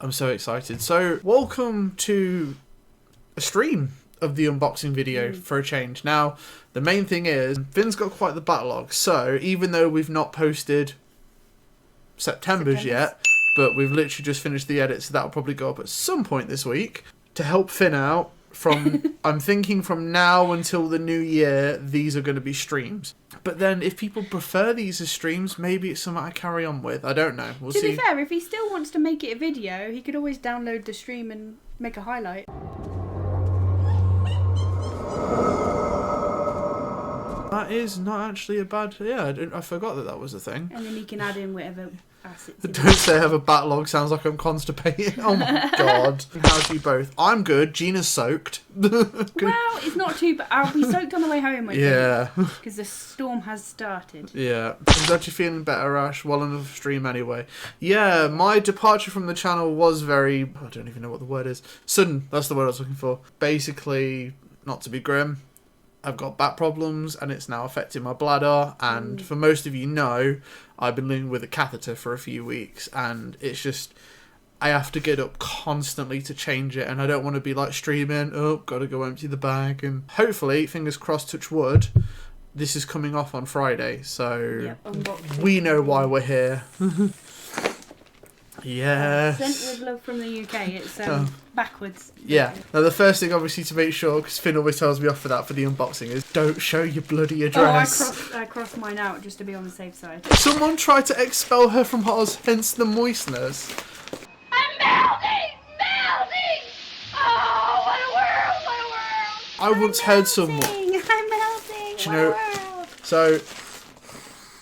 I'm so excited. So, welcome to a stream of the unboxing video for a change. Now, the main thing is, Finn's got quite the backlog, so even though we've not posted September's yet, but we've literally just finished the edit, so that'll probably go up at some point this week. To help Finn out, I'm thinking from now until the new year, these are going to be streams. But then if people prefer these as streams, maybe it's something I carry on with. I don't know. We'll see. To be fair, if he still wants to make it a video, he could always download the stream and make a highlight. That is not actually a bad... Yeah, I forgot that was a thing. And then he can add in whatever assets. Don't say I have a backlog. Sounds like I'm constipated. Oh my god. How's you both? I'm good. Gina's soaked. Well, it's not too bad. I'll be soaked on the way home, I think. Because the storm has started. Yeah. I'm glad you're feeling better, Ash. Well enough stream anyway. Yeah, my departure from the channel was very... I don't even know what the word is. Sudden. That's the word I was looking for. Basically, not to be grim, I've got back problems and it's now affecting my bladder, and for most of you know, I've been living with a catheter for a few weeks, and it's just, I have to get up constantly to change it, and I don't want to be like streaming, oh, gotta go empty the bag, and hopefully, fingers crossed, touch wood, this is coming off on Friday, so we know why we're here. Yeah. Sent with love from the UK. It's backwards. Yeah. Now the first thing, obviously, to make sure, because Finn always tells me off for that for the unboxing, is don't show your bloody address. Oh, I crossed mine out just to be on the safe side. Someone tried to expel her from Oz, hence the moistness. I'm melting! Melting! Oh, what a world! What a world! I once heard someone. I'm melting! Do you know? So.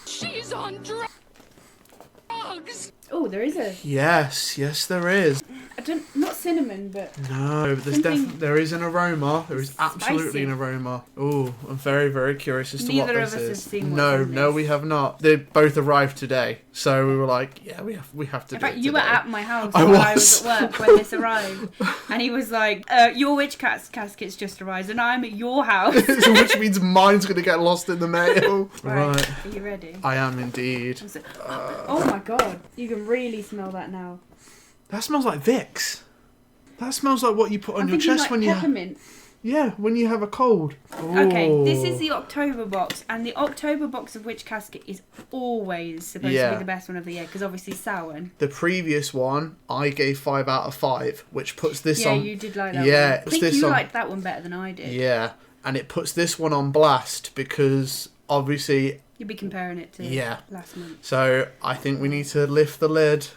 She's on drugs. Oh, there is a... Yes, there is. Not cinnamon, but... No, but there is an aroma. There is absolutely spicy. an aroma. Oh, I'm very, very curious as to what this is. Neither of us have seen No, we have not. They both arrived today, so we were like, yeah, we have to do it. In fact, you were at my house I while I was at work when this arrived, and he was like, your Witch Casket's just arrived, and I'm at your house. Which means mine's going to get lost in the mail. Right. Are you ready? I am indeed. Oh my god. You can really smell that now. That smells like Vicks. That smells like what you put on your chest like when peppermint. when you have a cold. Ooh. Okay, this is the October box, and the October box of Witch Casket is always supposed to be the best one of the year, because obviously Samhain. The previous one, I gave 5 out of 5, which puts this on... Yeah, you did like that one. I think you liked that one better than I did. Yeah, and it puts this one on blast, because obviously... You'd be comparing it to last month. So, I think we need to lift the lid.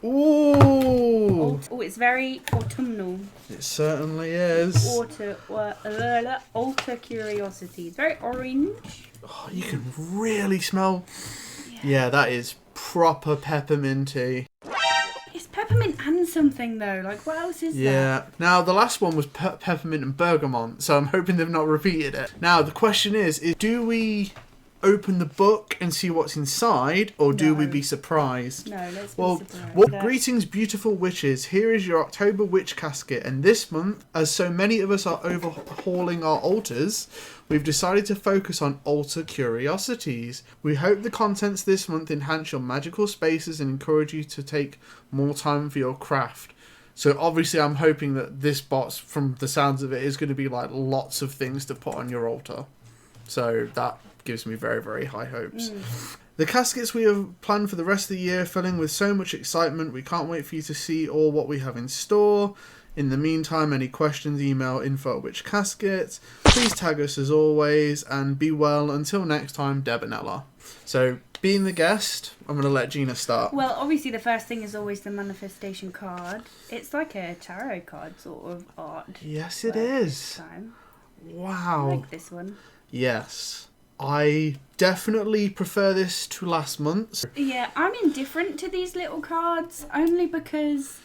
Ooh! Oh, it's very autumnal. It certainly is. Altar Curiosities. Very orange. Oh, you can really smell... Yeah, that is proper pepperminty. It's peppermint and something, though. Like, what else is Yeah. Now, the last one was peppermint and bergamot, so I'm hoping they've not repeated it. Now, the question is do we open the book and see what's inside, or do we be surprised? No, let's be surprised. Well, greetings, beautiful witches. Here is your October Witch Casket, and this month, as so many of us are overhauling our altars, we've decided to focus on Altar Curiosities. We hope the contents this month enhance your magical spaces and encourage you to take more time for your craft. So obviously I'm hoping that this box, from the sounds of it, is going to be like lots of things to put on your altar. So that gives me very, very high hopes. The caskets we have planned for the rest of the year, filling with so much excitement. We can't wait for you to see all what we have in store. In the meantime, any questions, email info@Witch Casket. Please tag us as always, and be well. Until next time, Deb and Ella. So, being the guest, I'm going to let Gina start. Well, obviously the first thing is always the manifestation card. It's like a tarot card sort of art. Yes, it is. Time. Wow. I like this one. Yes. I definitely prefer this to last month's. Yeah, I'm indifferent to these little cards, only because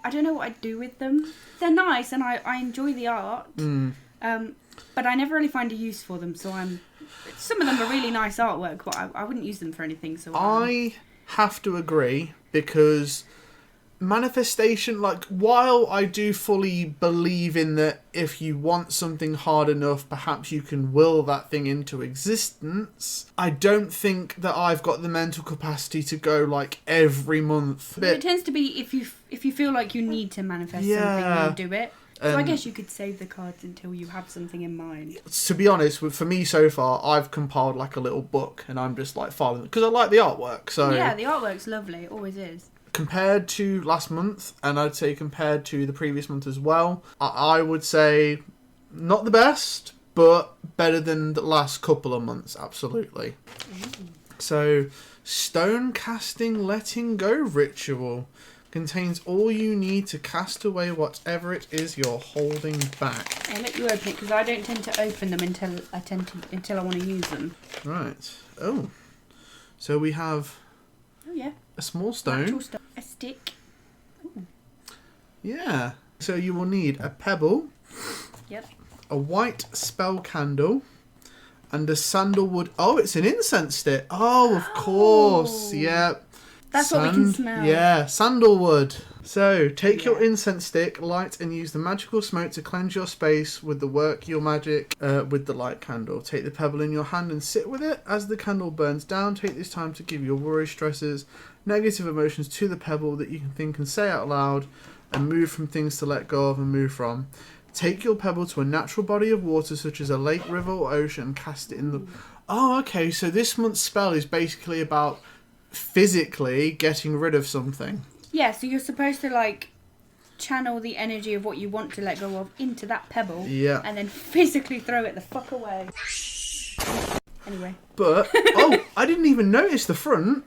I don't know what I'd do with them. They're nice and I enjoy the art, but I never really find a use for them, so some of them are really nice artwork, but I wouldn't use them for anything. So I have to agree, because manifestation, like, while I do fully believe in that if you want something hard enough, perhaps you can will that thing into existence, I don't think that I've got the mental capacity to go like every month. It tends to be if you feel like you need to manifest something, you do it. So I guess you could save the cards until you have something in mind. To be honest, for me so far, I've compiled like a little book, and I'm just like following because I like the artwork. So yeah, the artwork's lovely. It always is. Compared to last month, and I'd say compared to the previous month as well, I would say not the best, but better than the last couple of months, absolutely. So, stone casting letting go ritual contains all you need to cast away whatever it is you're holding back. I'll let you open it because I don't tend to open them until I want to use them. Right. Oh. So we have a small stone. A stick. Ooh. Yeah. So you will need a pebble. Yep. A white spell candle. And a sandalwood. Oh, it's an incense stick. Oh, of course. Yeah. That's what we can smell. Yeah, sandalwood. So, take your incense stick, light, and use the magical smoke to cleanse your space with the work your magic with the light candle. Take the pebble in your hand and sit with it. As the candle burns down, take this time to give your worries, stresses, negative emotions to the pebble that you can think and say out loud, and move from things to let go of and move from. Take your pebble to a natural body of water, such as a lake, river, or ocean, and cast it in the... Oh, okay, so this month's spell is basically about physically getting rid of something. Yeah, so you're supposed to like channel the energy of what you want to let go of into that pebble, and then physically throw it the fuck away. Anyway. But I didn't even notice the front.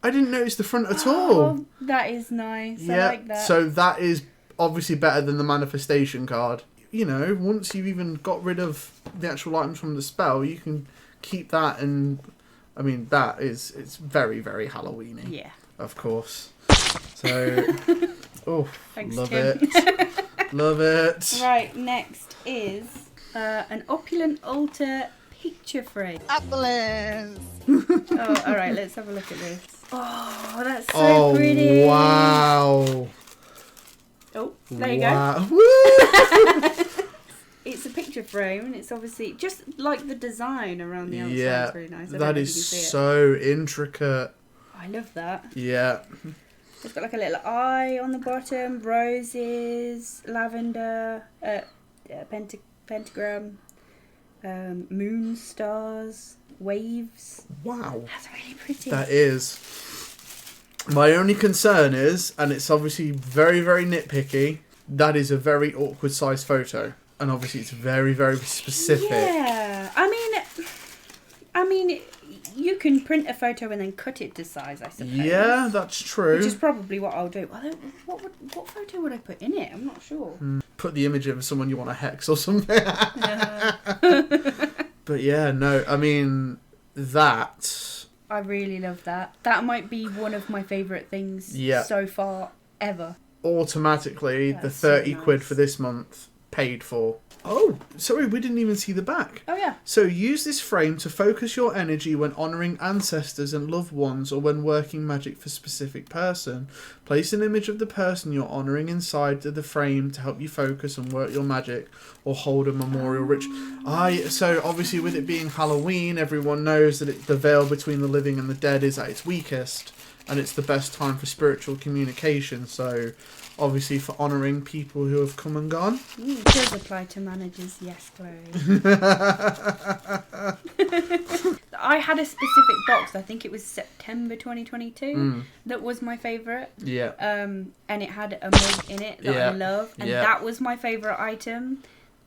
I didn't notice the front at all. Oh, that is nice. Yeah, I like that. So that is obviously better than the manifestation card. You know, once you've even got rid of the actual items from the spell, you can keep that, and I mean it's very, very Halloween-y. Yeah. Of course. So Thanks, love Tim. it. Love it. Right, next is an opulent altar picture frame. Opulence. Oh, alright, let's have a look at this. Oh, that's so pretty. Wow. Oh, there you go. Woo! It's a picture frame, and it's obviously just like the design around the outside. Yeah, It's really nice. that is so intricate. I love that. Yeah. It's got like a little eye on the bottom, roses, lavender, pentagram, moon, stars, waves. Wow. That's really pretty. That is. My only concern is, and it's obviously very, very nitpicky, that is a very awkward size photo. And obviously it's very, very specific. Yeah. I mean, you can print a photo and then cut it to size, I suppose. Yeah, that's true. Which is probably what I'll do. Although, what photo would I put in it? I'm not sure. Put the image of someone you want to hex or something. But yeah, no, I mean, that... I really love that. That might be one of my favourite things so far, ever. Automatically, That's the 30 so quid nice. for this month paid for. Oh, sorry, we didn't even see the back. Oh, yeah. So use this frame to focus your energy when honouring ancestors and loved ones, or when working magic for a specific person. Place an image of the person you're honouring inside of the frame to help you focus and work your magic, or hold a memorial ritual. So obviously with it being Halloween, everyone knows that the veil between the living and the dead is at its weakest, and it's the best time for spiritual communication. So obviously for honouring people who have come and gone. It does apply to managers, yes, Chloe. I had a specific box, I think it was September 2022, that was my favourite. Yeah. And it had a mug in it that I love, and Yeah. that was my favourite item.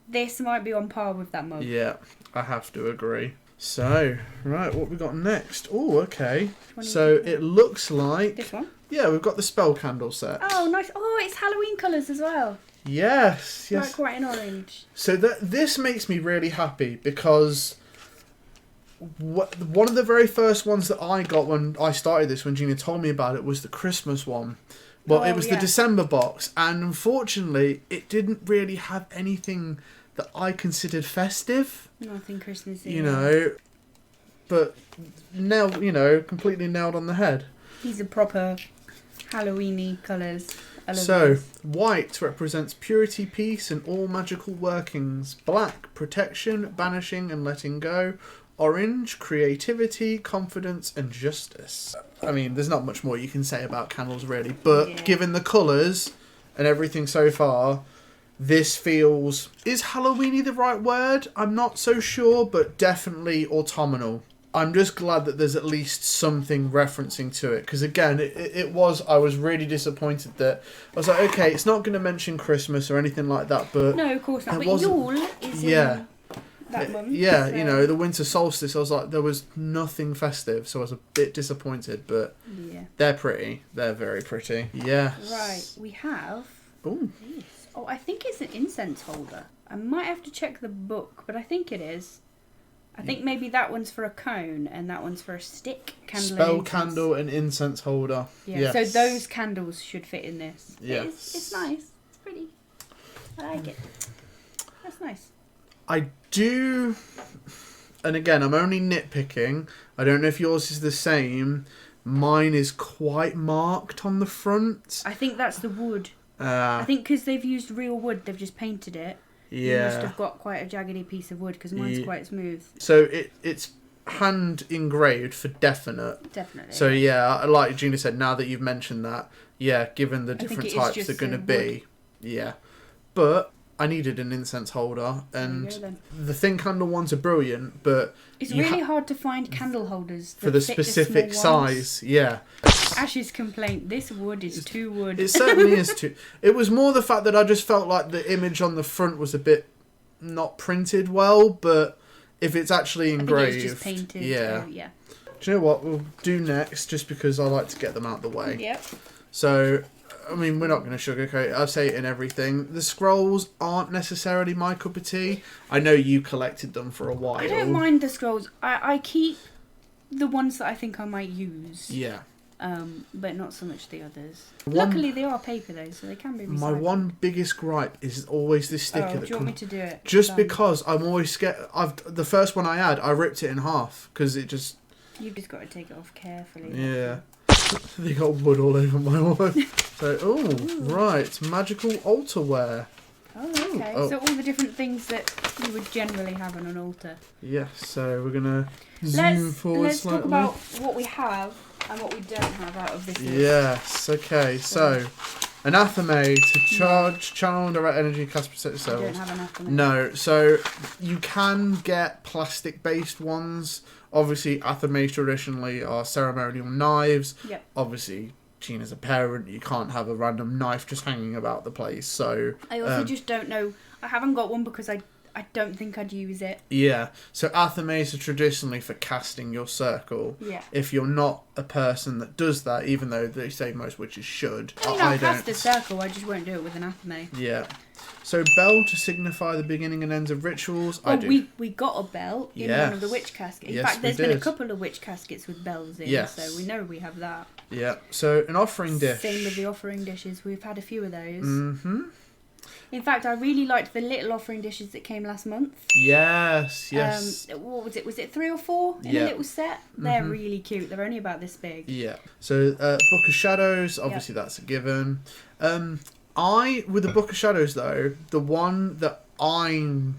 This might be on par with that mug. Yeah, I have to agree. So, right, what we got next? Oh, okay. So it looks like... This one? Yeah, we've got the spell candle set. Oh, nice. Oh, it's Halloween colours as well. Yes. Like white and orange. So this makes me really happy because one of the very first ones that I got when I started this, when Gina told me about it, was the Christmas one. Well, it was the December box, and unfortunately, it didn't really have anything that I considered festive. Nothing Christmassy. You know, but now, completely nailed on the head. He's a proper Halloweeny colours. I love So, those. white represents purity, peace, and all magical workings. Black, protection, banishing, and letting go. Orange, creativity, confidence, and justice. I mean, there's not much more you can say about candles, really. But Yeah. given the colours and everything so far, this feels... Is Halloweeny the right word? I'm not so sure, but definitely autumnal. I'm just glad that there's at least something referencing to it. Because again, it was... I was really disappointed that... I was like, okay, it's not going to mention Christmas or anything like that, but... No, of course not. it But wasn't- Yule is Yeah. in that month. Yeah, so- you know, the winter solstice, I was like, there was nothing festive, so I was a bit disappointed, but Yeah. they're pretty. They're very pretty. Yeah. Right, we have Ooh. this. Oh, I think it's an incense holder. I might have to check the book, but I think it is. I think maybe that one's for a cone and that one's for a stick candle. and Spell incense. candle and incense holder. Yeah, Yes. so those candles should fit in this. Yes. It's nice. It's pretty. I like it. That's nice. I do... And again, I'm only nitpicking. I don't know if yours is the same. Mine is quite marked on the front. I think that's the wood. I think because they've used real wood, they've just painted it. You must Yeah. have got quite a jaggedy piece of wood because mine's Ye- quite smooth. So it's hand engraved for definite. Definitely. So yeah, like Gina said, now that you've mentioned that, yeah, given the I think different it is types just they're going to the be, yeah. But I needed an incense holder, There you and go then. the thin candle ones are brilliant, but It's you really ha- hard to find candle holders for that the fit specific small ones. size, yeah. Ash's complaint: this wood is too wood. It certainly is too. It was more the fact that I just felt like the image on the front was a bit not printed well, but if it's actually I think engraved, it was just painted. yeah. Yeah. Do you know what we'll do next? Just because I like to get them out the way. Yep. So, I mean, we're not going to sugarcoat it. I say it in everything. The scrolls aren't necessarily my cup of tea. I know you collected them for a while. I don't mind the scrolls. I keep the ones that I think I might use. Yeah. But not so much the others. One- Luckily, they are paper though, so they can be recycled. My one biggest gripe is always this sticker Oh, that do you want me comes... to do it? Just Um, because I'm always scared... The first one I had, I ripped it in half. Because it just... You've just got to take it off carefully. Yeah. They got wood all over my wall. So, oh, right. Magical altar wear. Oh, okay. Oh. So all the different things that you would generally have on an altar. Yes, so we're going to zoom forward Let's slightly. talk about what we have and what we don't have out of this list. Yes, okay. So, anathema to charge, channel, and direct energy, cast protect I don't yourselves. have enough of it. No, so you can get plastic-based ones. Obviously, athames traditionally are ceremonial knives. Yep. Obviously, Gina's a parent. You can't have a random knife just hanging about the place. So I also just don't know. I haven't got one because I don't think I'd use it. yeah, so athames are traditionally for casting your circle. Yeah. If you're not a person that does that, even though they say most witches should, I mean, I'll cast a circle, I just won't do it with an athame. Yeah. So bell to signify the beginning and ends of rituals. I Oh, do. we got a bell in Yes. one of the witch caskets. In Yes, fact, we there's been a did. couple of witch caskets with bells in, Yes. so we know we have that. Yeah. So an offering dish. Same with the offering dishes. We've had a few of those. Mm-hmm. In fact, I really liked the little offering dishes that came last month. Yes. Yes. What was it? Was it 3 or 4 in Yeah. a little set? They're really cute. They're only about this big. Yeah. So Book of Shadows. Obviously, that's a given. With the Book of Shadows though, the one that I'm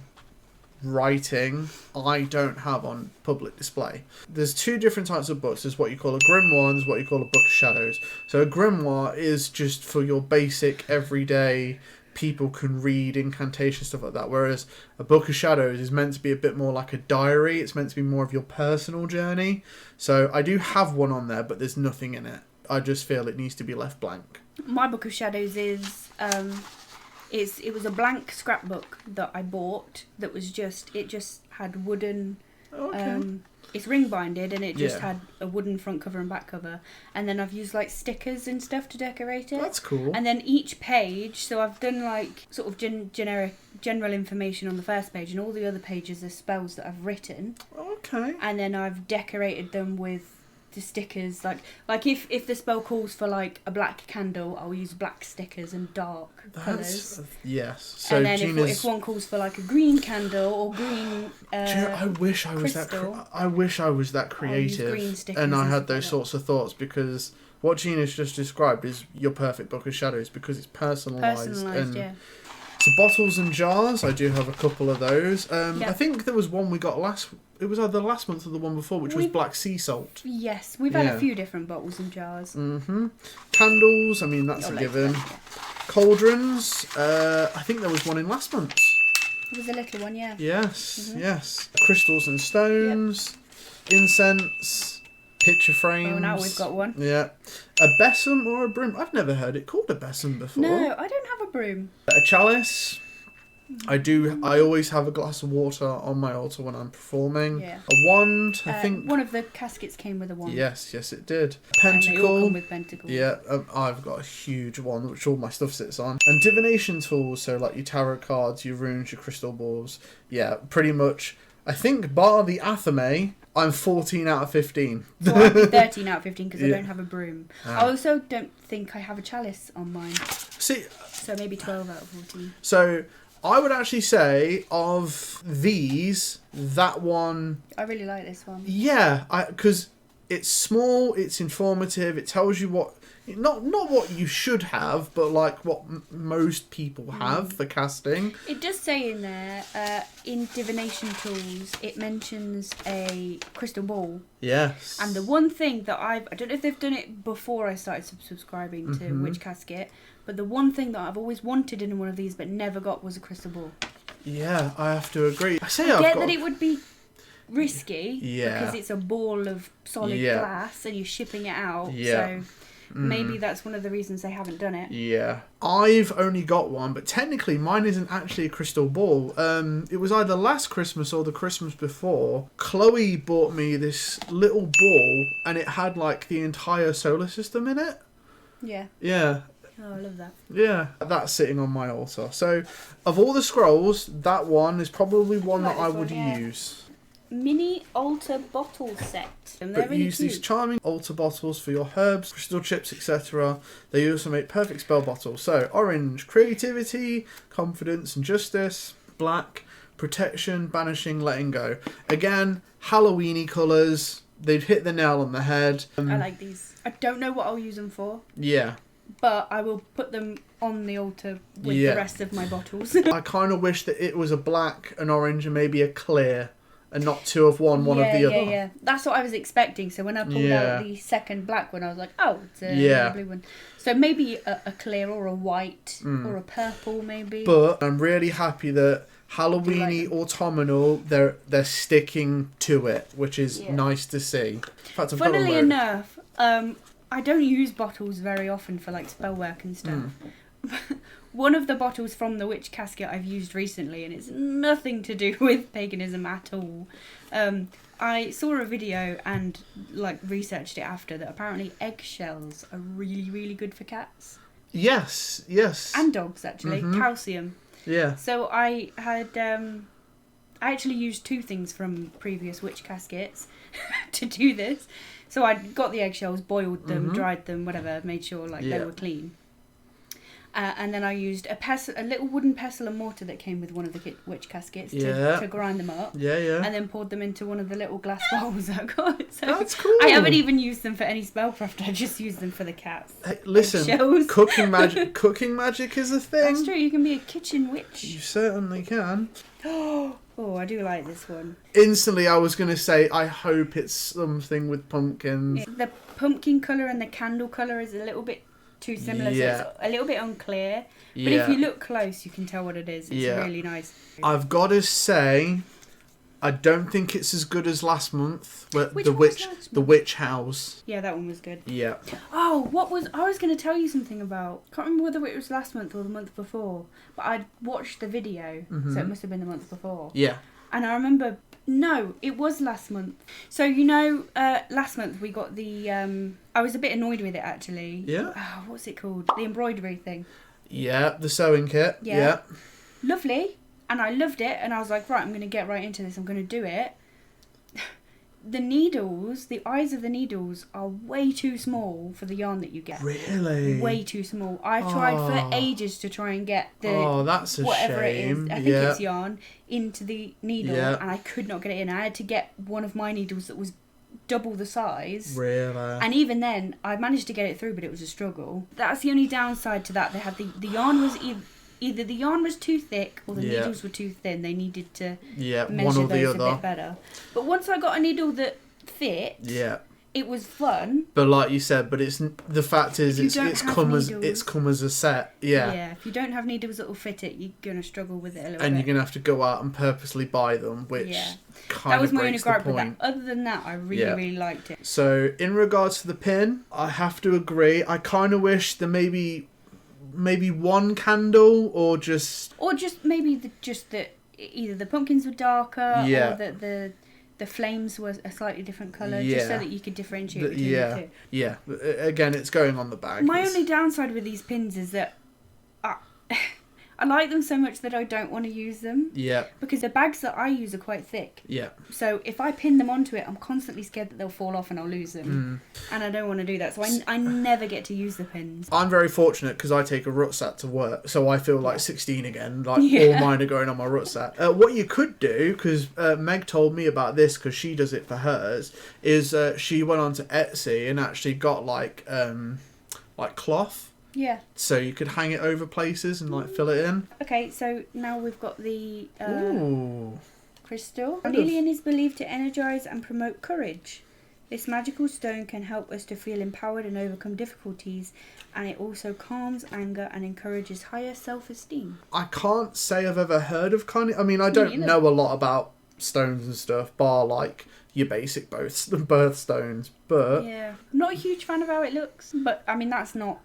writing, I don't have on public display. There's 2 different types of books. There's what you call a grimoire and there's what you call a Book of Shadows. So a grimoire is just for your basic everyday people can read incantation, stuff like that, whereas a Book of Shadows is meant to be a bit more like a diary. It's meant to be more of your personal journey. So I do have one on there, but there's nothing in it. I just feel it needs to be left blank. My Book of Shadows is it was a blank scrapbook that I bought that was just had wooden it's ring binded and it just Yeah. had a wooden front cover and back cover, and then I've used like stickers and stuff to decorate it. That's cool. And then each page, so I've done like sort of general information on the first page, and all the other pages are spells that I've written, Okay. and then I've decorated them with the stickers. Like if the spell calls for like a black candle, I'll use black stickers and dark colours. Yes. So And then Gina's... if one calls for like a green candle or green Do you know, I wish I was crystal, I wish I was that I'll use creative, green stickers and I and had stuff those like that. sorts of thoughts, because what Gina's just described is your perfect book of shadows because it's personalised. And yeah. so bottles and jars, I do have a couple of those. Yeah. I think there was one we got it was either last month or the one before, which was black sea salt. Yes, we've had a few different bottles and jars. Mm-hmm. Candles, I mean, that's a given. Cauldrons, I think there was one in last month. It was a little one, yeah. Yes, yes. Crystals and stones, incense, picture frames. Oh, now we've got one. Yeah. A besom or a broom. I've never heard it called a besom before. No, I don't have a broom. A chalice. I always have a glass of water on my altar when I'm performing. Yeah. A wand, I think. One of the caskets came with a wand. Yes, it did. And they all Pentacle. come with pentacles. Yeah, I've got a huge one which all my stuff sits on. And divination tools, so like your tarot cards, your runes, your crystal balls. Yeah, pretty much. I think bar the Athame, I'm 14 out of 15. So I'd be 13 out of 15 because I Yeah. don't have a broom. I also don't think I have a chalice on mine. See, So maybe 12 out of 14. so I would actually say of these, that one, I really like this one. yeah, because it's small, it's informative, it tells you what, not what you should have, but like what most people have for casting. It does say in there, in divination tools, it mentions a crystal ball. Yes. And the one thing that I don't know if they've done it before I started subscribing to Witch Casket, but the one thing that I've always wanted in one of these but never got was a crystal ball. Yeah, I have to agree. I say I I've get got... that it would be risky Yeah. because it's a ball of solid Yeah. glass and you're shipping it out. Yeah. So maybe that's one of the reasons they haven't done it. Yeah. I've only got one, but technically mine isn't actually a crystal ball. It was either last Christmas or the Christmas before. Chloe bought me this little ball and it had like the entire solar system in it. Yeah. Yeah. Oh, I love that. Yeah, that's sitting on my altar. So, of all the scrolls, that one is probably one like that I this would one, yeah. use. Mini altar bottle set. And they're But really use cute. these charming altar bottles for your herbs, crystal chips, etc. They also make perfect spell bottles. So, orange, creativity, confidence and justice. Black, protection, banishing, letting go. Again, Halloweeny colours. They've hit the nail on the head. I like these. I don't know what I'll use them for, Yeah. but I will put them on the altar with Yeah. the rest of my bottles. I kind of wish that it was a black, an orange, and maybe a clear, and not two of one of the other. Yeah. That's what I was expecting. So when I pulled out the second black one, I was like, oh, it's a blue one. So maybe a clear or a white or a purple, maybe. But I'm really happy that Halloweeny like autumnal, they're sticking to it, which is nice to see. In fact, I've got a Funnily load. enough, I don't use bottles very often for like spell work and stuff. One of the bottles from the Witch Casket I've used recently, and it's nothing to do with paganism at all. I saw a video and like researched it after that apparently eggshells are really, really good for cats. Yes. And dogs, actually. Calcium. Yeah. So I had... I actually used two things from previous Witch Caskets to do this. So I got the eggshells, boiled them, dried them, whatever, made sure like they were clean. And then I used a little wooden pestle and mortar that came with one of the Witch Caskets to grind them up. Yeah. And then poured them into one of the little glass bowls I got. So That's cool. I haven't even used them for any spellcraft. I just used them for the cats. Hey, listen, Eggshells. cooking magic is a thing. That's true. You can be a kitchen witch. You certainly can. Oh, I do like this one. Instantly, I was going to say, I hope it's something with pumpkins. The pumpkin colour and the candle colour is a little bit too similar, so it's a little bit unclear. But if you look close, you can tell what it is. It's really nice. I've got to say, I don't think it's as good as last month. Which the one was witch, last the month? witch house. Yeah, that one was good. Yeah. Oh, I was going to tell you something about. Can't remember whether it was last month or the month before, but I'd watched the video, so it must have been the month before. Yeah. And I remember, no, it was last month. So, last month we got the, I was a bit annoyed with it actually. Yeah. Oh, what's it called? The embroidery thing. Yeah, the sewing kit. Yeah. Lovely. And I loved it. And I was like, right, I'm going to get right into this. I'm going to do it. The needles, the eyes of the needles are way too small for the yarn that you get. Really? Way too small. I've tried for ages to try and get the that's a whatever shame. it is, I think it's yarn, into the needle, and I could not get it in. I had to get one of my needles that was double the size. Really? And even then, I managed to get it through, but it was a struggle. That's the only downside to that. They had the yarn was either the yarn was too thick or the needles were too thin. They needed to measure those a bit better. But once I got a needle that fit, it was fun. But like you said, but the fact is it's come as a set. Yeah, if you don't have needles that will fit it, you're gonna struggle with it a little bit. And you're gonna have to go out and purposely buy them, which kind of breaks the point. That was my only gripe with that. Other than that, I really liked it. So in regards to the pin, I have to agree. I kind of wish there maybe one candle or just maybe either the pumpkins were darker or that the flames were a slightly different colour, just so that you could differentiate between the two. Yeah, again, it's going on the bag. My only downside with these pins is that I like them so much that I don't want to use them. Yeah. Because the bags that I use are quite thick. Yeah. So if I pin them onto it, I'm constantly scared that they'll fall off and I'll lose them. And I don't want to do that. So I never get to use the pins. I'm very fortunate because I take a rucksack to work. So I feel like 16 again. Like all mine are going on my rucksack. What you could do, because Meg told me about this because she does it for hers, is she went onto Etsy and actually got like cloth. Yeah. So you could hang it over places and like fill it in. Okay, so now we've got the crystal. Carnelian is believed to energize and promote courage. This magical stone can help us to feel empowered and overcome difficulties, and it also calms anger and encourages higher self-esteem. I can't say I've ever heard of carnelian. I mean, I don't know a lot about stones and stuff, bar like your basic birthstones, but yeah, I'm not a huge fan of how it looks, but I mean that's not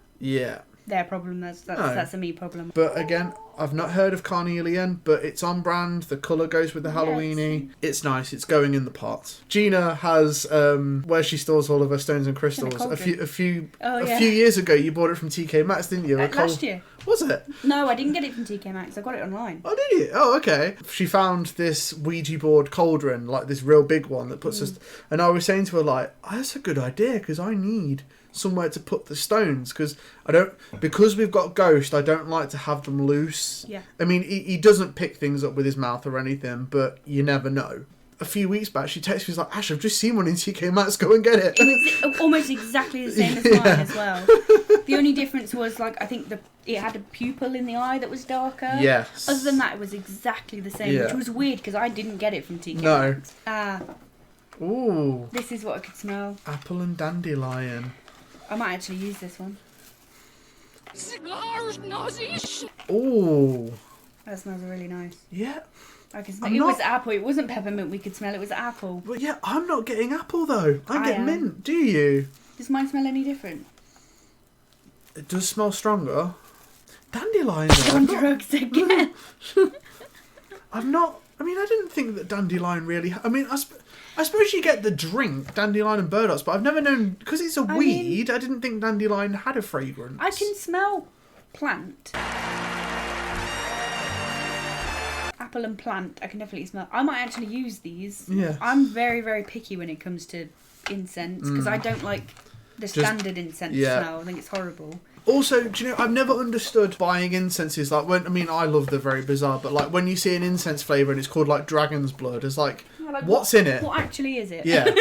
their problem. That's a me problem. But again, I've not heard of carnelian, but it's on brand. The colour goes with the Halloweeny. It's nice. It's going in the pot. Gina has where she stores all of her stones and crystals. A few years ago, you bought it from TK Maxx, didn't you? Last year. Was it? No, I didn't get it from TK Maxx. I got it online. Oh, did you? Oh, okay. She found this Ouija board cauldron, like this real big one that puts us. And I was saying to her, like, oh, that's a good idea because I need somewhere to put the stones because we've got Ghost, I don't like to have them loose. Yeah. I mean, he doesn't pick things up with his mouth or anything, but you never know. A few weeks back, she texted me, she's like, Ash, I've just seen one in TK Maxx, go and get it. It was almost exactly the same as mine as well. The only difference was, like, I think it had a pupil in the eye that was darker. Yes. Other than that, it was exactly the same, which was weird because I didn't get it from TK Maxx. Ooh. This is what I could smell. Apple and dandelion. I might actually use this one. Ooh. That smells really nice. Yeah. I can smell it. It was apple. It wasn't peppermint we could smell. It was apple. But yeah, I'm not getting apple though. I get mint. Do you? Does mine smell any different? It does smell stronger. Dandelion. On drugs again. I didn't think that dandelion really... I suppose you get the drink, dandelion and burdocks, but I've never known... Because it's a weed, I didn't think dandelion had a fragrance. I can smell plant. Apple and plant, I can definitely smell. I might actually use these. Yeah. I'm very, very picky when it comes to incense, because I don't like the standard incense smell. I think it's horrible. Also, do you know, I've never understood buying incenses. Like, I love the very bizarre, but like when you see an incense flavour and it's called like dragon's blood, it's like what's in it? What actually is it? Yeah.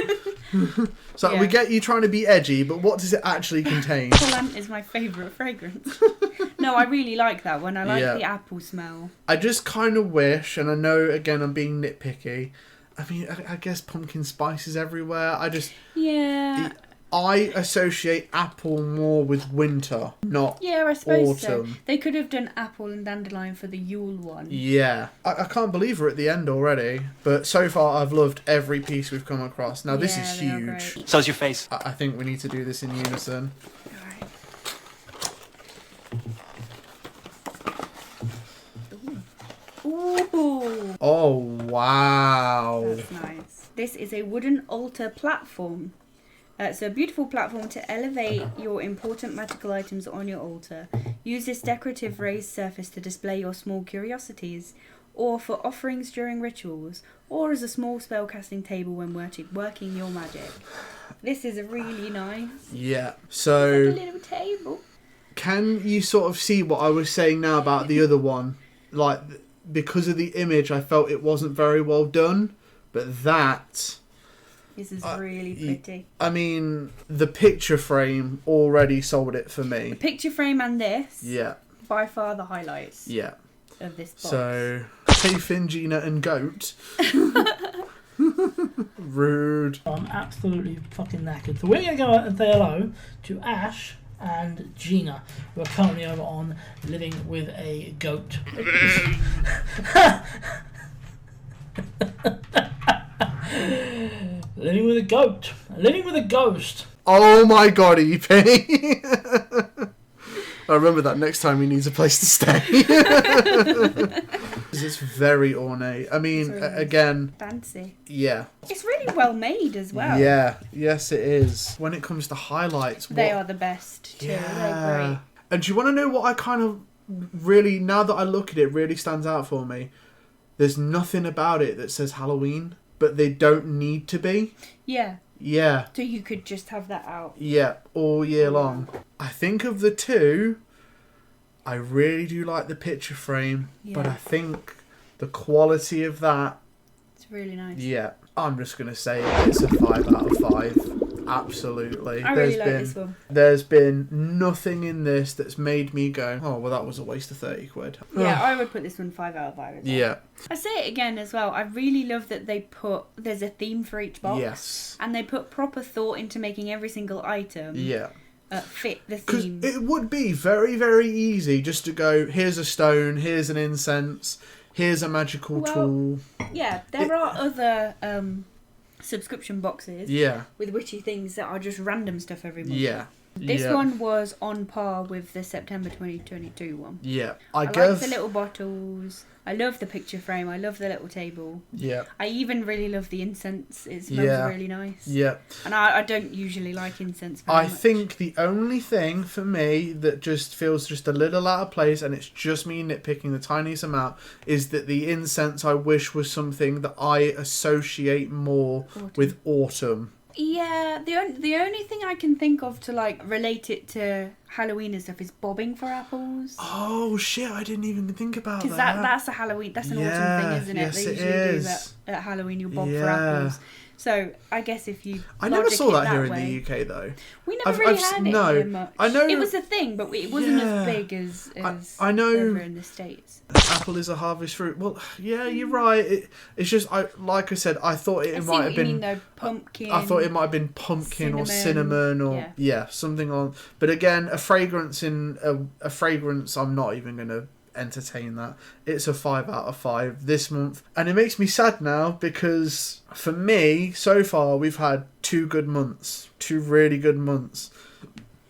So we get you trying to be edgy, but what does it actually contain? Plant is my favourite fragrance. No, I really like that one. I like the apple smell. I just kind of wish, and I know, again, I'm being nitpicky. I mean, I guess pumpkin spice is everywhere. I associate apple more with winter, not I suppose autumn. So. They could have done apple and dandelion for the Yule one. Yeah. I can't believe we're at the end already. But so far, I've loved every piece we've come across. Now, this is huge. So's your face. I think we need to do this in unison. Ooh. Oh, wow. That's nice. This is a wooden altar platform. It's a beautiful platform to elevate your important magical items on your altar. Use this decorative raised surface to display your small curiosities, or for offerings during rituals, or as a small spellcasting table when working your magic. This is really nice. Yeah, so... It's like a little table. Can you sort of see what I was saying now about the other one? Like, because of the image, I felt it wasn't very well done, but that... This is really pretty. I mean, the picture frame already sold it for me. The picture frame and this, Yeah. by far the highlights Yeah. of this box. So, hey Finn, Gina and Goat. Rude. I'm absolutely fucking knackered. So we're going to go out and say hello to Ash and Gina, who are currently over on Living with a Goat. Living with a goat. Living with a ghost. Oh my god, EP. I remember that next time he needs a place to stay. It's very ornate. I mean, It's really again, fancy. yeah. It's really well made as well. Yeah, yes it is. When it comes to highlights, They are the best too. They're great. And do you want to know what I kind of really, now that I look at it, really stands out for me? There's nothing about it that says Halloween, but they don't need to be. Yeah. Yeah. So you could just have that out. Yeah, all year long. I think of the two, I really do like the picture frame, but Yeah. I think the quality of that, It's really nice. yeah, I'm just going to say it's a 5 out of 5. Absolutely. I really like this one. There's been nothing in this that's made me go, oh, well, that was a waste of 30 quid. Yeah, I would put this one 5 out of 5 as well. Yeah. I say it again as well. I really love that there's a theme for each box. Yes. And they put proper thought into making every single item Yeah. fit the Because theme. it would be very, very easy just to go, here's a stone, here's an incense, here's a magical tool. Yeah, there are other subscription boxes Yeah. with witchy things that are just random stuff every month. Yeah. This yeah. one was on par with the September 2022 one. Yeah. I guess. like the little bottles. I love the picture frame. I love the little table. Yeah. I even really love the incense. It smells really nice. Yeah. And I don't usually like incense very I much. think the only thing for me that just feels just a little out of place, and it's just me nitpicking the tiniest amount, is that the incense I wish was something that I associate more with autumn. Yeah, the only thing I can think of to like relate it to Halloween and stuff is bobbing for apples. Oh shit! I didn't even think about that. Because that's a Halloween, that's an autumn thing, isn't it? Yes, They it usually do is. that at Halloween. You bob for Yeah. apples. So I guess if you I never logic saw it that here in way, the UK though. we never I've really s- had no, it here much. I know- it was a thing, but it wasn't Yeah. as big as I know- over in the States. Apple is a harvest fruit. Well, yeah, you're right. It's just like I said, I thought I it see might what have you been. mean, though. Pumpkin. I thought it might have been pumpkin or Cinnamon, cinnamon or something on. But again, a fragrance a fragrance. I'm not even gonna entertain that. It's a 5 out of 5 this month, and it makes me sad now because for me, so far we've had 2 really good months.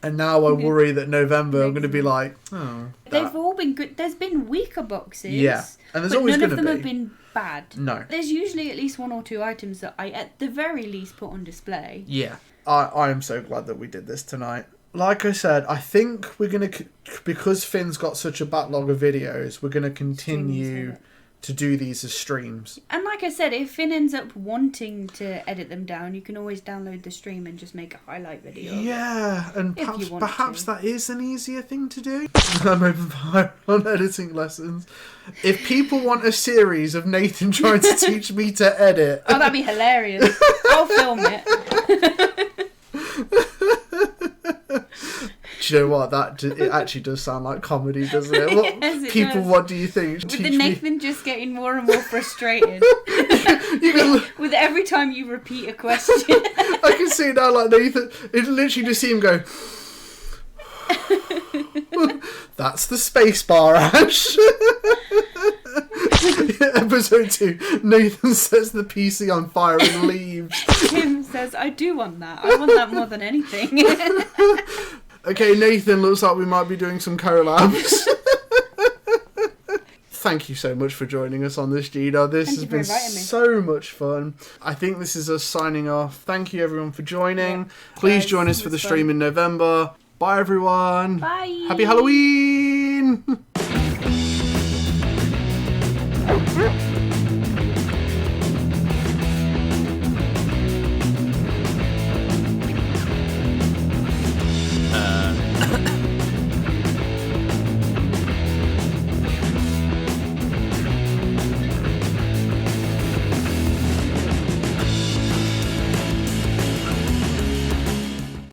And now I worry that November I'm going to be like, oh. They've all been good. There's been weaker boxes. Yeah, and there's but always none going of to them be. have been bad. No. There's usually at least 1 or 2 items that I, at the very least, put on display. Yeah. I am so glad that we did this tonight. Like I said, I think we're going to, because Finn's got such a backlog of videos, we're going to continue to do these as streams. And like I said, if Finn ends up wanting to edit them down, you can always download the stream and just make a highlight video. Yeah, and If you want perhaps to. that is an easier thing to do. I'm open for on editing lessons. If people want a series of Nathan trying to teach me to edit, Oh, that'd be hilarious. I'll film it. do you know what? It actually does sound like comedy, doesn't it? What, Yes, it people, does. what do you think? With Teach the me. Nathan just getting more and more frustrated. You can, With every time you repeat a question. I can see now, like Nathan. It literally just see him go. That's the space bar, Ash. Episode 2. Nathan sets the PC on fire and leaves. Tim says, I do want that. I want that more than anything. Okay, Nathan, looks like we might be doing some collabs. Thank you so much for joining us on this, Gina. This Thank has you for been inviting me. so much fun. I think this is us signing off. Thank you, everyone, for joining. Yeah. Please Guys, join us it for the was stream fun. in November. Bye, everyone. Bye. Happy Halloween.